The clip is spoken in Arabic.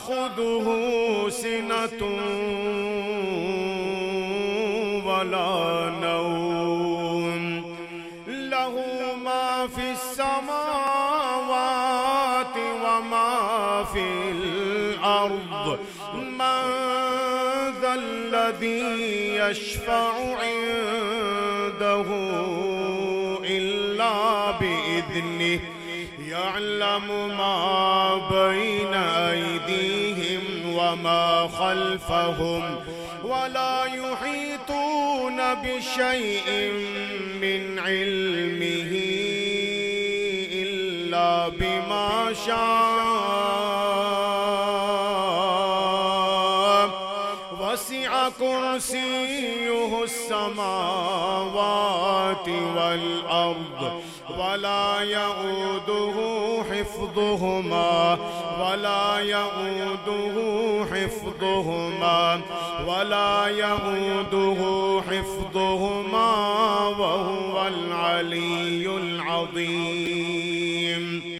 تأخذه سنة ولا نوم له ما في السماوات وما في الأرض من ذا الذي يشفع عنده إلا بإذنه يعلم ما بين أيديهم وما خلفهم ولا يحيطون بشيء من علمه إلا بما شاء وسع كرسيه السماوات والأرض ولا يؤوده حفظهما وهو العلي العظيم.